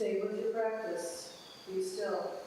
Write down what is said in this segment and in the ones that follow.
Stay with your practice. Be still.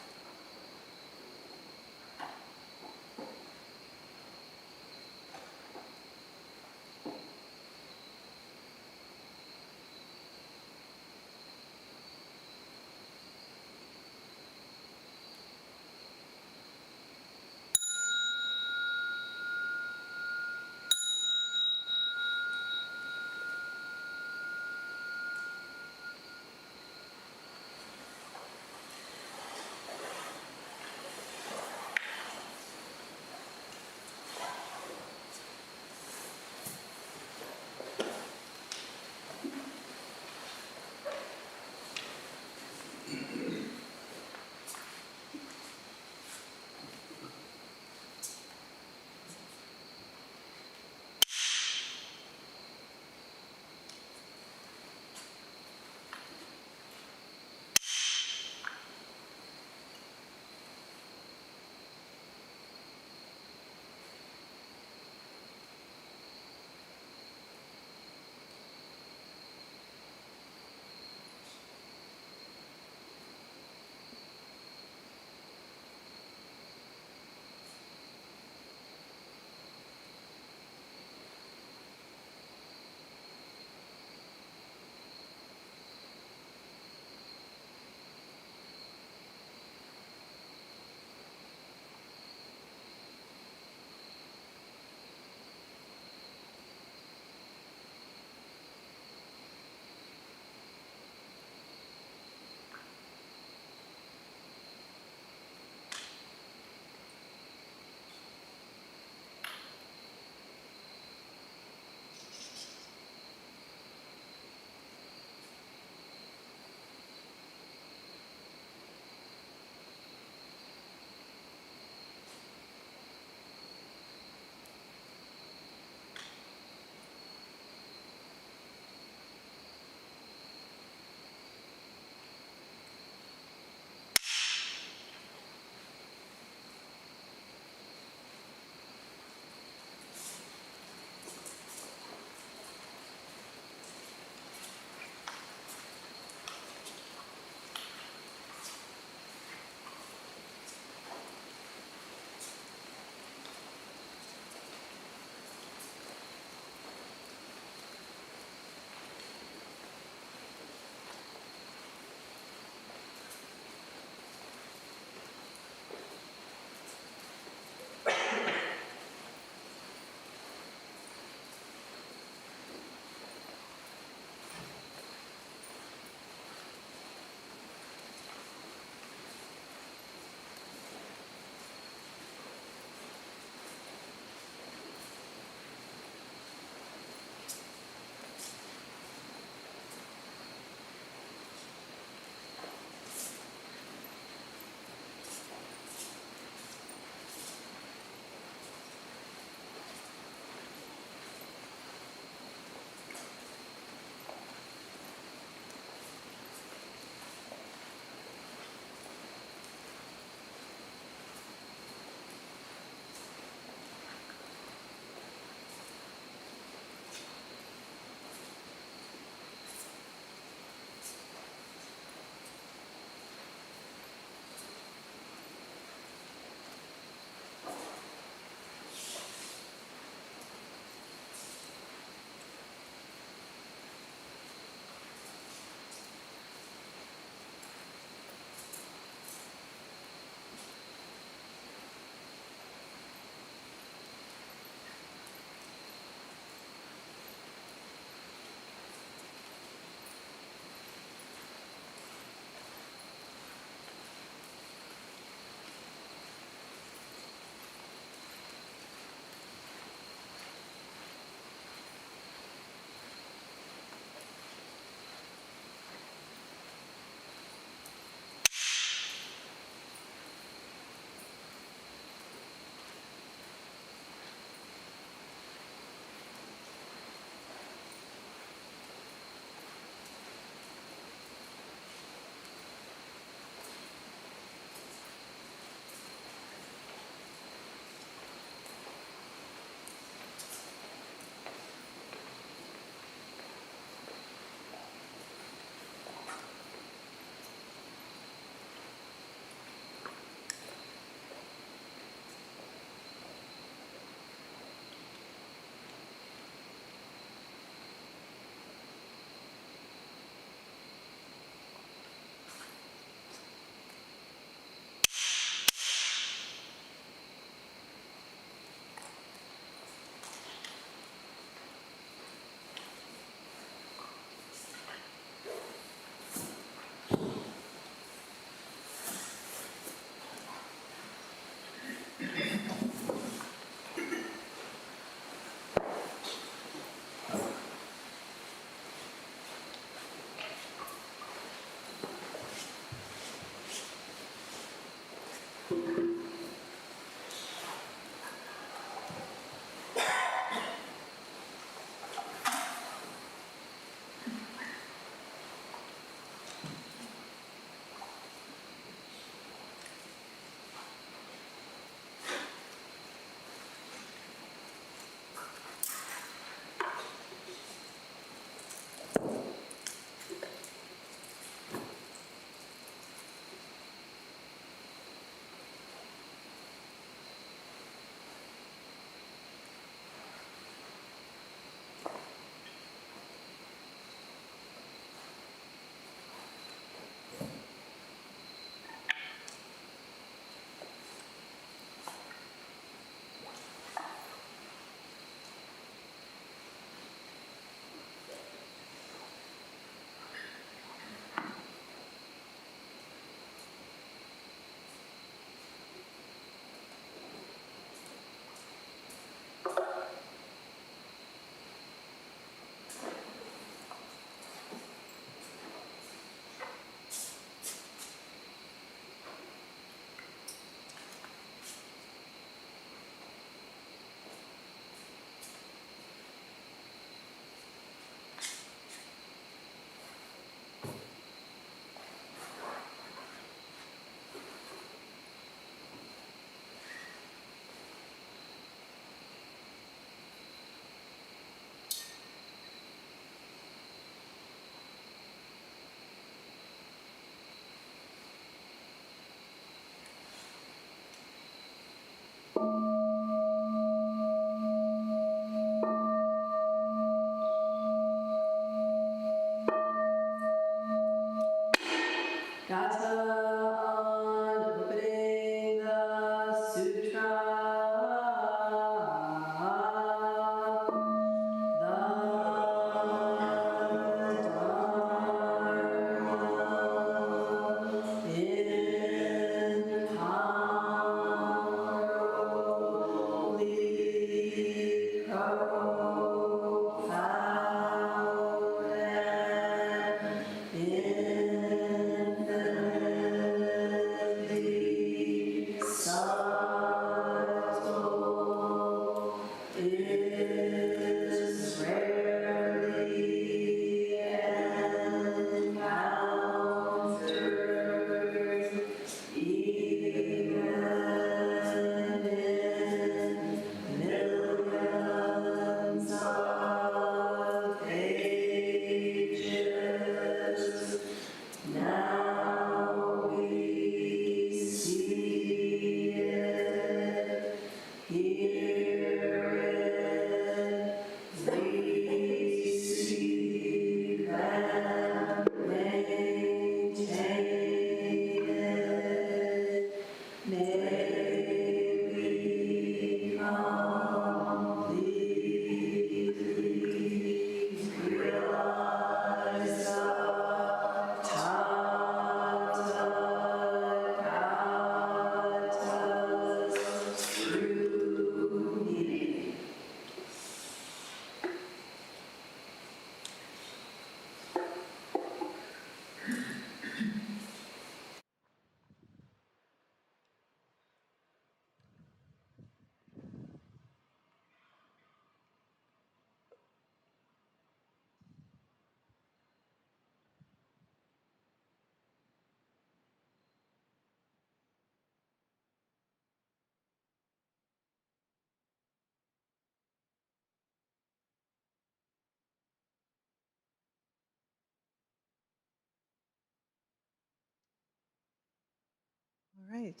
All right.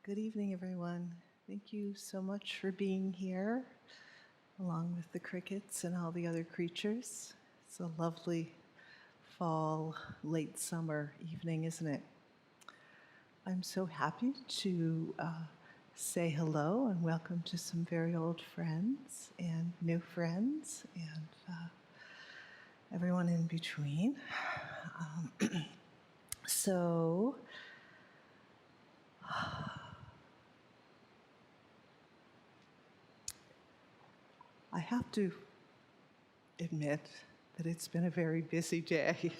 Good evening, everyone. Thank you so much for being here, along with the crickets and all the other creatures. It's a lovely fall, late summer evening, isn't it? I'm so happy to say hello and welcome to some very old friends and new friends and everyone in between. So, I have to admit that it's been a very busy day.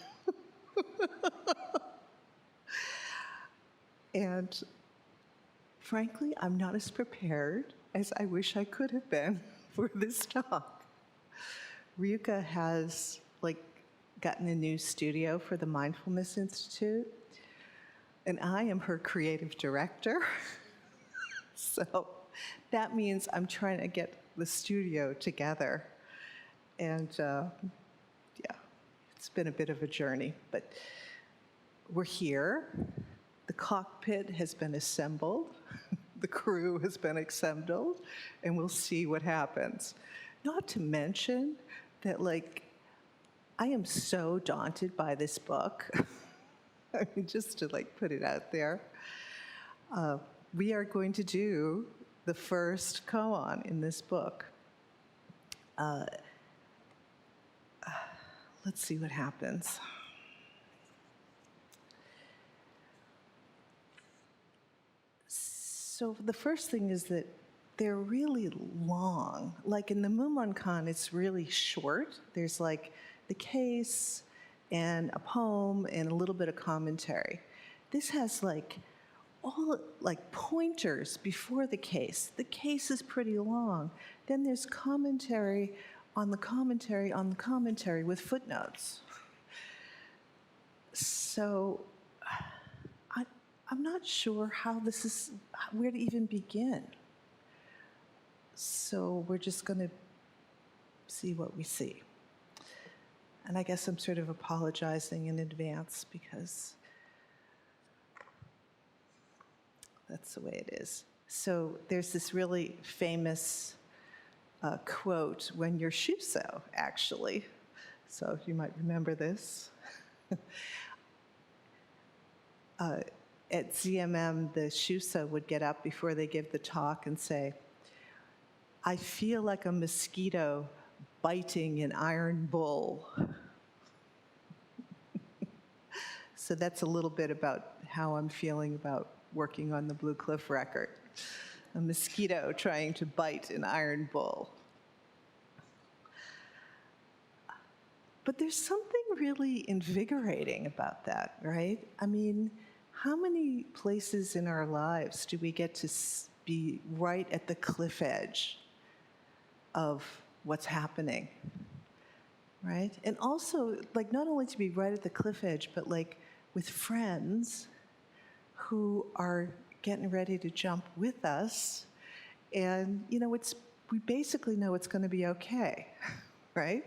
And frankly, I'm not as prepared as I wish I could have been for this talk. Ryuka has gotten a new studio for the Mindfulness Institute, and I am her creative director. So that means I'm trying to get the studio together. And yeah, it's been a bit of a journey, but we're here. The cockpit has been assembled. The crew has been assembled, and we'll see what happens. Not to mention that, I am so daunted by this book. I mean, just to put it out there. We are going to do the first koan in this book. Let's see what happens. So the first thing is that they're really long. Like in the Mumonkan, it's really short. There's the case and a poem and a little bit of commentary. This has all pointers before the case. The case is pretty long. Then there's commentary on the commentary on the commentary with footnotes. So I'm not sure where to even begin. So we're just going to see what we see. And I guess I'm sort of apologizing in advance because that's the way it is. So there's this really famous quote, when you're shuso, actually. So you might remember this. At ZMM, the shuso would get up before they give the talk and say, I feel like a mosquito biting an iron bull. So that's a little bit about how I'm feeling about working on the Blue Cliff record. A mosquito trying to bite an iron bull. But there's something really invigorating about that, right? I mean, how many places in our lives do we get to be right at the cliff edge of what's happening, right? And also, not only to be right at the cliff edge, but with friends who are getting ready to jump with us, and we basically know it's going to be okay, right?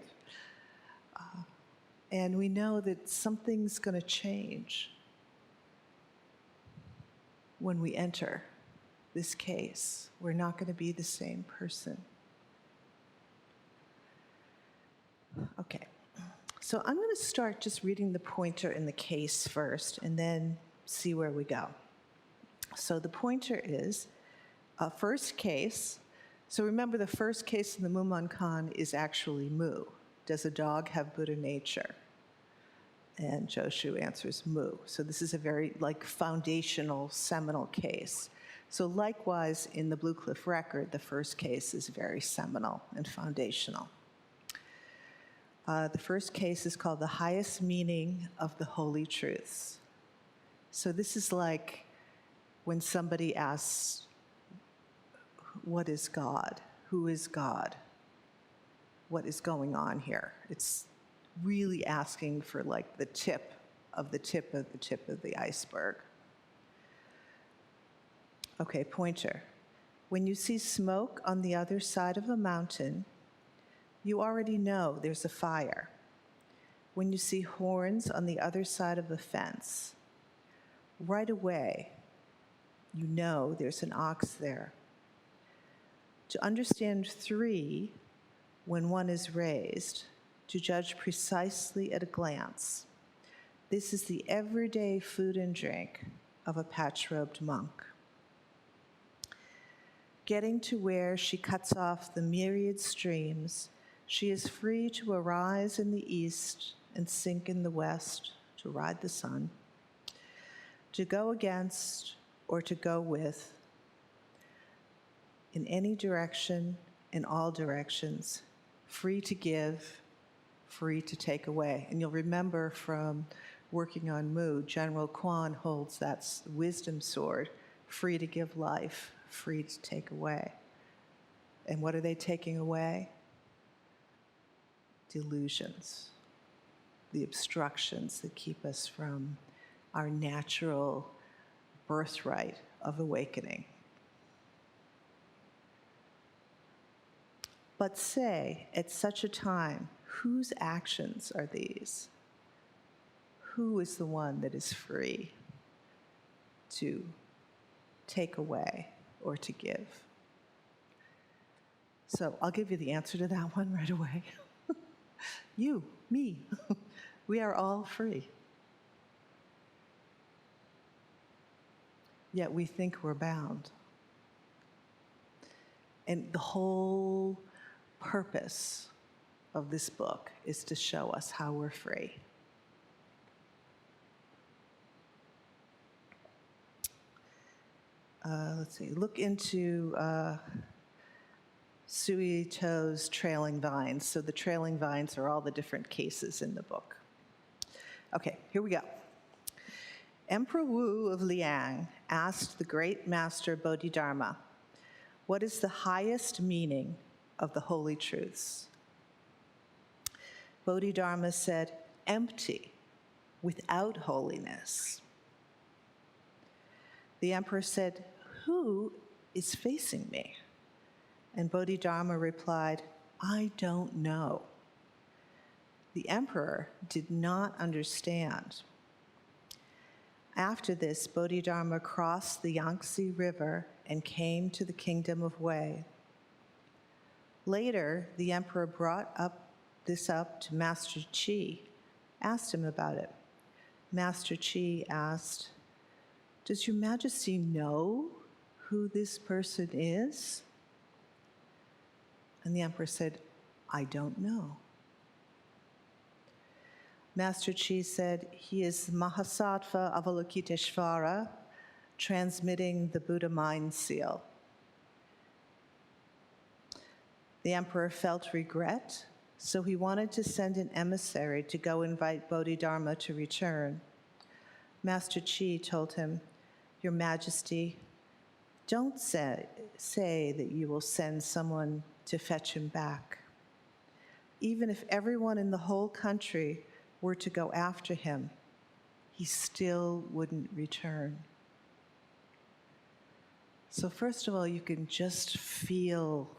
And we know that something's going to change when we enter this case. We're not going to be the same person. Okay, so I'm going to start just reading the pointer in the case first, and then see where we go. So the pointer is first case. So remember, the first case in the Mumonkan is actually mu. Does a dog have Buddha nature? And Joshu answers mu. So this is a very foundational, seminal case. So likewise, in the Blue Cliff record, the first case is very seminal and foundational. The first case is called The Highest Meaning of the Holy Truths. So this is like when somebody asks, what is God? Who is God? What is going on here? It's really asking for the tip of the tip of the tip of the iceberg. Okay, pointer. When you see smoke on the other side of a mountain, you already know there's a fire. When you see horns on the other side of a fence, right away, You know there's an ox there. To understand 3, when one is raised, to judge precisely at a glance, this is the everyday food and drink of a patch-robed monk. Getting to where she cuts off the myriad streams, she is free to arise in the east and sink in the west, to ride the sun, to go against or to go with, in any direction, in all directions, free to give, free to take away. And you'll remember from working on Mu, General Quan holds that wisdom sword, free to give life, free to take away. And what are they taking away? Delusions, the obstructions that keep us from our natural birthright of awakening. But say, at such a time, whose actions are these? Who is the one that is free to take away or to give? So I'll give you the answer to that one right away. You, me, we are all free. Yet we think we're bound. And the whole purpose of this book is to show us how we're free. Let's see, look into Sui To's Trailing Vines. So the trailing vines are all the different cases in the book. Okay, here we go. Emperor Wu of Liang asked the great master Bodhidharma, what is the highest meaning of the holy truths? Bodhidharma said, empty, without holiness. The emperor said, who is facing me? And Bodhidharma replied, I don't know. The emperor did not understand. After this, Bodhidharma crossed the Yangtze River and came to the kingdom of Wei. Later, the emperor brought this up to Master Qi, asked him about it. Master Qi asked, does your majesty know who this person is? And the emperor said, I don't know. Master Qi said, he is Mahasattva Avalokiteshvara, transmitting the Buddha mind seal. The emperor felt regret, so he wanted to send an emissary to go invite Bodhidharma to return. Master Qi told him, Your Majesty, don't say that you will send someone to fetch him back. Even if everyone in the whole country were to go after him, he still wouldn't return. So first of all, you can just feel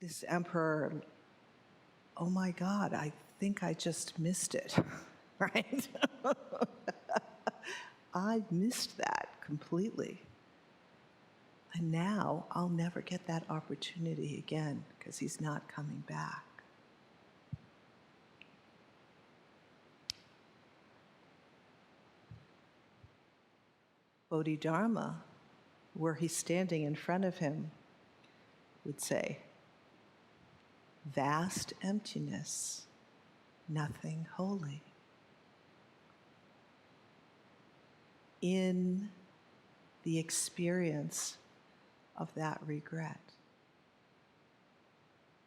this emperor, oh my God, I think I just missed it, right? I missed that completely. And now I'll never get that opportunity again because he's not coming back. Bodhidharma, were he standing in front of him, would say, vast emptiness, nothing holy. In the experience of that regret.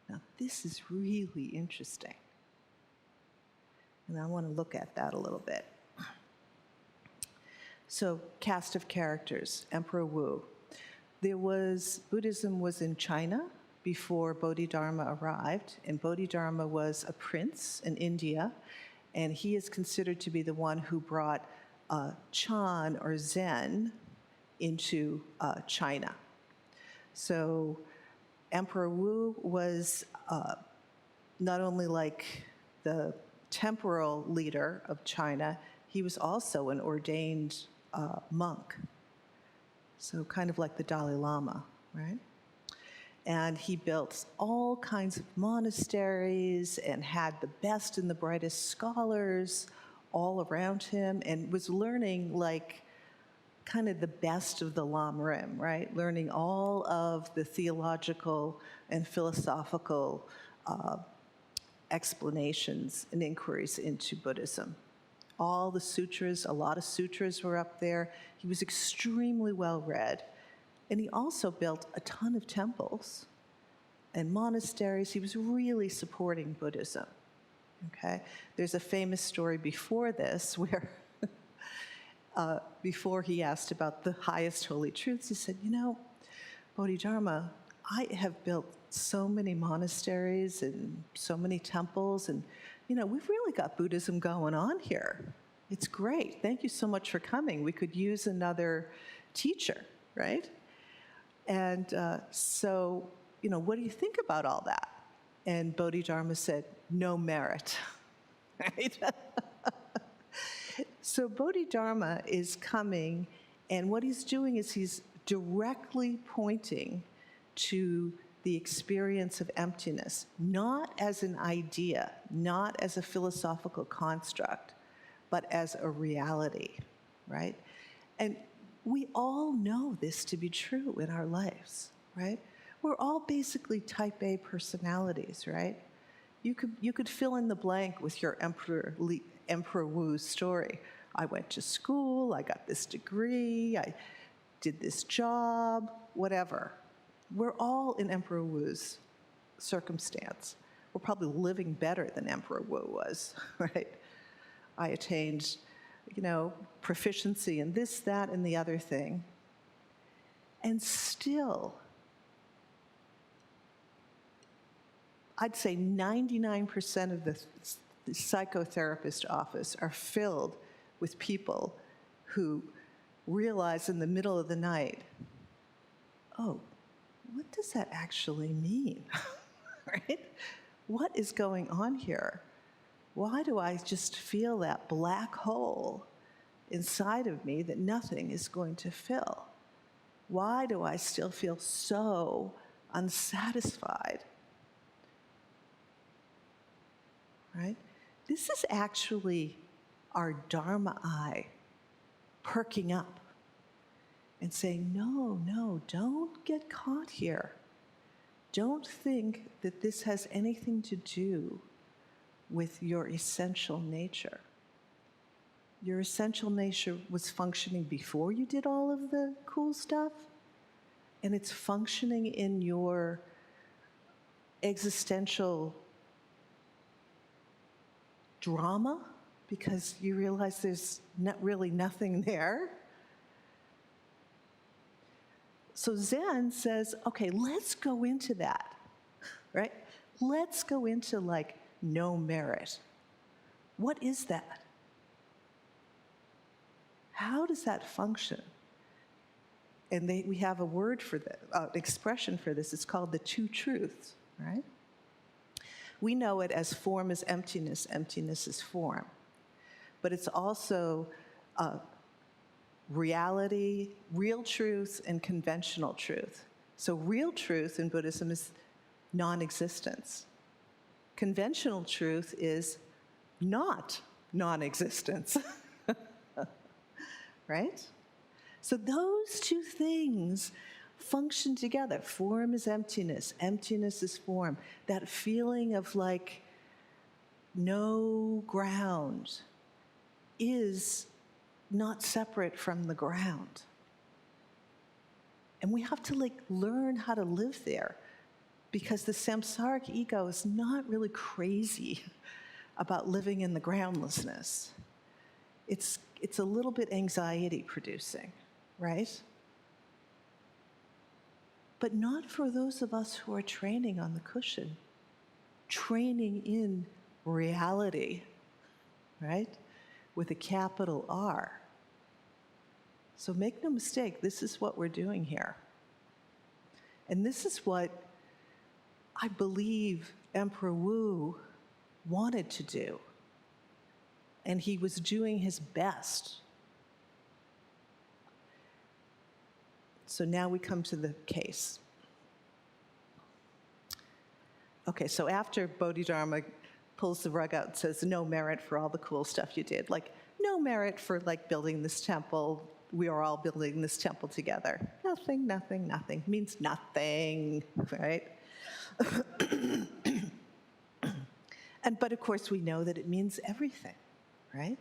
Now, this is really interesting. And I want to look at that a little bit. So, cast of characters, Emperor Wu. Buddhism was in China before Bodhidharma arrived, and Bodhidharma was a prince in India, and he is considered to be the one who brought Chan or Zen into China. So Emperor Wu was not only like the temporal leader of China, he was also an ordained monk, so kind of like the Dalai Lama, right? And he built all kinds of monasteries and had the best and the brightest scholars all around him, and was learning like kind of the best of the Lam Rim, right? Learning all of the theological and philosophical explanations and inquiries into Buddhism. All the sutras, a lot of sutras were up there. He was extremely well read. And he also built a ton of temples and monasteries. He was really supporting Buddhism, okay? There's a famous story before this where before he asked about the highest holy truths, he said, you know, Bodhidharma, I have built so many monasteries and so many temples, and, you know, we've really got Buddhism going on here. It's great. Thank you so much for coming. We could use another teacher, right? And so, you know, what do you think about all that? And Bodhidharma said, no merit, right? So Bodhidharma is coming, and what he's doing is he's directly pointing to the experience of emptiness, not as an idea, not as a philosophical construct, but as a reality, right? And we all know this to be true in our lives, right? We're all basically type A personalities, right? You could fill in the blank with your Emperor Wu's story. I went to school, I got this degree, I did this job, whatever. We're all in Emperor Wu's circumstance. We're probably living better than Emperor Wu was, right? I attained, you know, proficiency in this, that, and the other thing. And still, I'd say 99% of the psychotherapist office are filled with people who realize in the middle of the night, oh, what does that actually mean, right? What is going on here? Why do I just feel that black hole inside of me that nothing is going to fill? Why do I still feel so unsatisfied? Right? This is actually our Dharma eye perking up and saying, no, no, don't get caught here. Don't think that this has anything to do with your essential nature. Your essential nature was functioning before you did all of the cool stuff, and it's functioning in your existential drama because you realize there's not really nothing there. So Zen says, okay, let's go into that, right? Let's go into like no merit. What is that? How does that function? And we have a word for that, expression for this. It's called the two truths, right? We know it as form is emptiness, emptiness is form. But it's also reality, real truth, and conventional truth. So real truth in Buddhism is non-existence. Conventional truth is not non-existence, right? So those two things function together. Form is emptiness, emptiness is form. That feeling of like no ground is not separate from the ground. And we have to like learn how to live there because the samsaric ego is not really crazy about living in the groundlessness. It's a little bit anxiety producing, right? But not for those of us who are training on the cushion, training in reality, right? With a capital R. So make no mistake, this is what we're doing here. And this is what I believe Emperor Wu wanted to do. and he was doing his best. So now we come to the case. Okay, so after Bodhidharma pulls the rug out and says, no merit for all the cool stuff you did, like, no merit for like building this temple, we are all building this temple together. Nothing, nothing, nothing, means nothing, right? But of course we know that it means everything, right?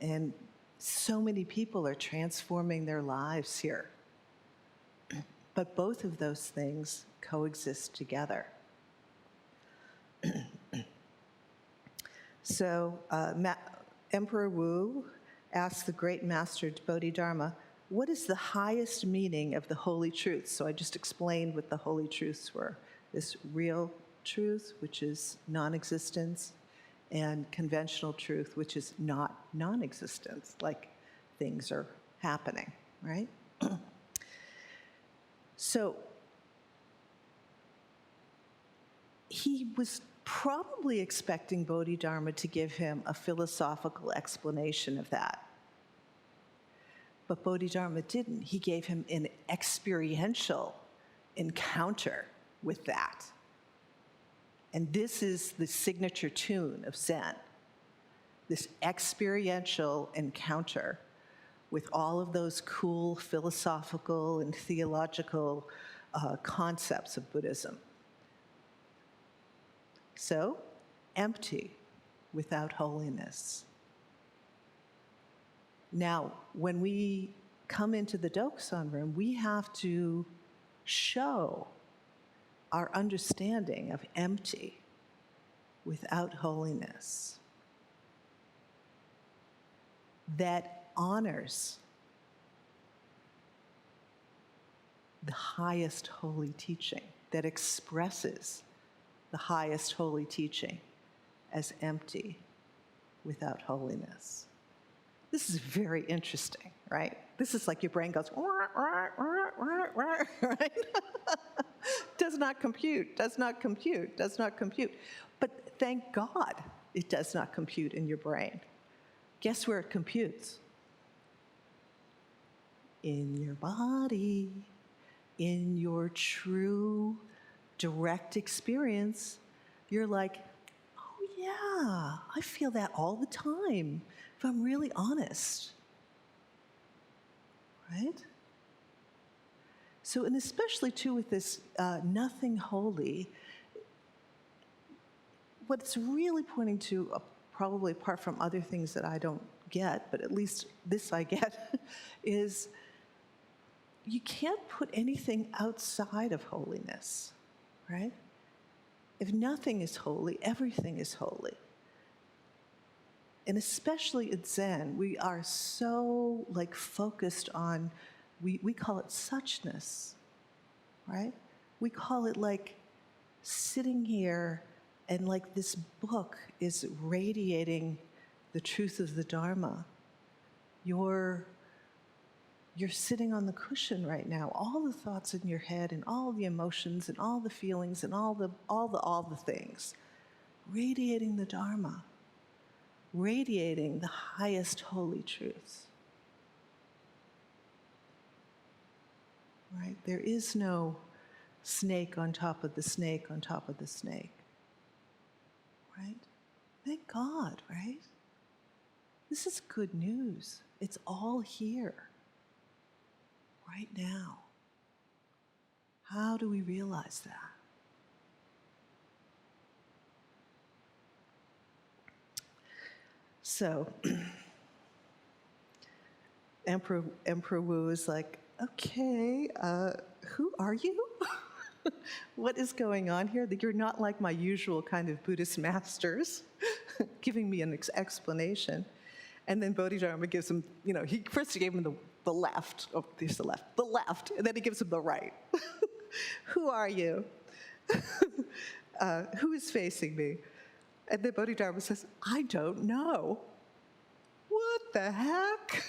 And so many people are transforming their lives here. But both of those things coexist together. So Emperor Wu asked the great master Bodhidharma, what is the highest meaning of the holy truths? So I just explained what the holy truths were. This real truth, which is non-existence, and conventional truth, which is not non-existence, like things are happening, right? So he was probably expecting Bodhidharma to give him a philosophical explanation of that. But Bodhidharma didn't. He gave him an experiential encounter with that. And this is the signature tune of Zen, this experiential encounter with all of those cool philosophical and theological concepts of Buddhism. So, empty without holiness. Now, when we come into the Dokusan room, we have to show our understanding of empty without holiness that honors the highest holy teaching, that expresses the highest holy teaching as empty without holiness. This is very interesting, right? This is like your brain goes, right? Does not compute, does not compute, does not compute. But thank God it does not compute in your brain. Guess where it computes? In your body, in your true direct experience. You're like, oh yeah, I feel that all the time, if I'm really honest, right? So, and especially too with this nothing holy, what it's really pointing to, probably apart from other things that I don't get, but at least this I get, is you can't put anything outside of holiness, right? If nothing is holy, everything is holy. And especially in Zen, we are so like focused on, we call it suchness, right? We call it like sitting here and like this book is radiating the truth of the Dharma. You're sitting on the cushion right now. All the thoughts in your head and all the emotions and all the feelings and all the things, radiating the Dharma, radiating the highest holy truths. Right? There is no snake on top of the snake on top of the snake. Right? Thank God, right? This is good news. It's all here. Right now. How do we realize that? So, Emperor Wu is like, okay, who are you? What is going on here? That you're not like my usual kind of Buddhist masters, giving me an explanation. And then Bodhidharma gives him, he gave him the left, oh, there's the left, and then he gives him the right. Who are you? Who is facing me? And then Bodhidharma says, I don't know. What the heck?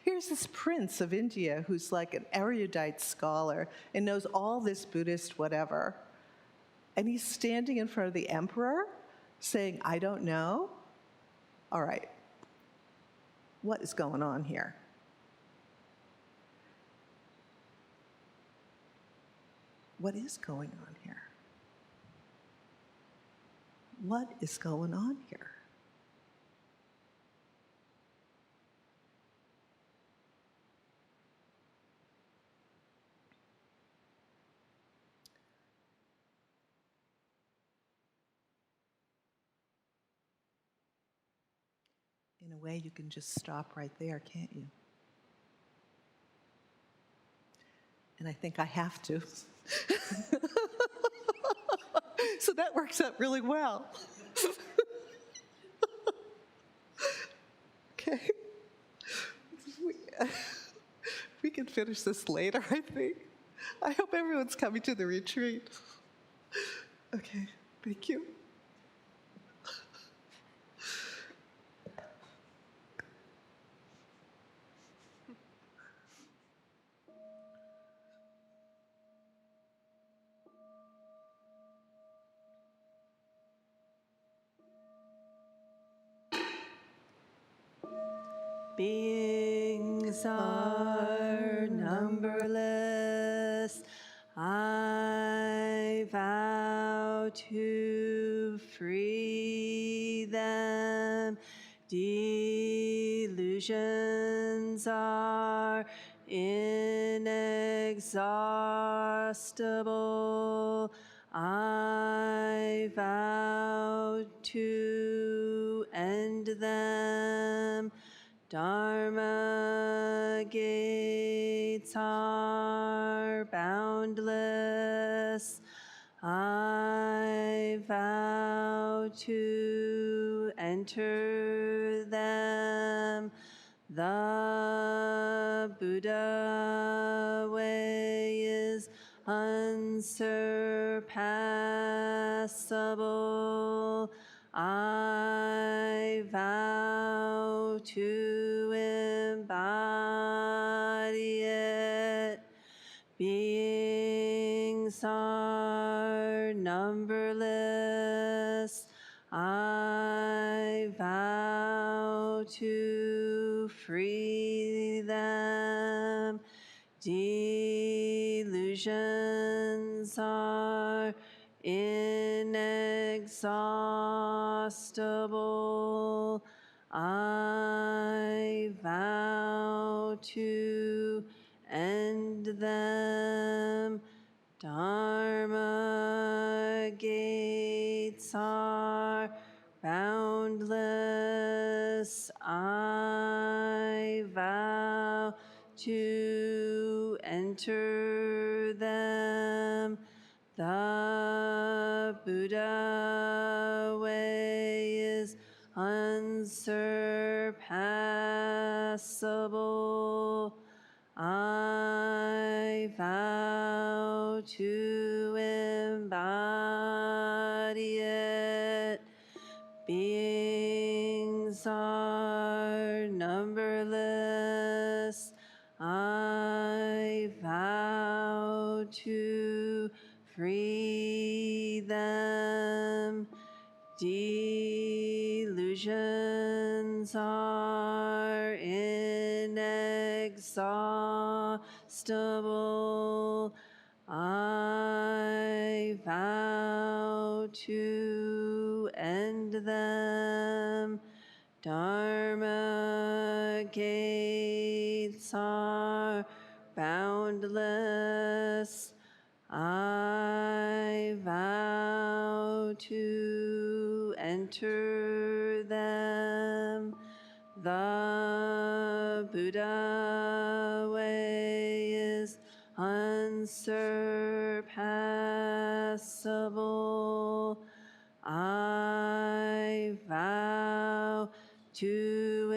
Here's this prince of India who's like an erudite scholar and knows all this Buddhist whatever. And he's standing in front of the emperor saying, I don't know. All right. What is going on here? What is going on here? What is going on here? In a way, you can just stop right there, can't you? And I think I have to. So that works out really well. Okay. We can finish this later, I think. I hope everyone's coming to the retreat. Okay, thank you. Beings are numberless. I vow to free them. Delusions are inexhaustible. I vow to end them. Dharma gates are boundless. I vow to enter them. The Buddha way is unsurpassable. I vow to embody it. Beings are numberless. I vow to free them. Delusions are inexhaustible. I vow to end them. Dharma gates are boundless. I vow to enter them. The Buddha way is unsurpassable. I vow to embody it. Beings are numberless. I vow to free them. Delusions are inexhaustible. I vow to end them. Dharma gates are boundless. I vow to enter them. The Buddha way is unsurpassable. I vow to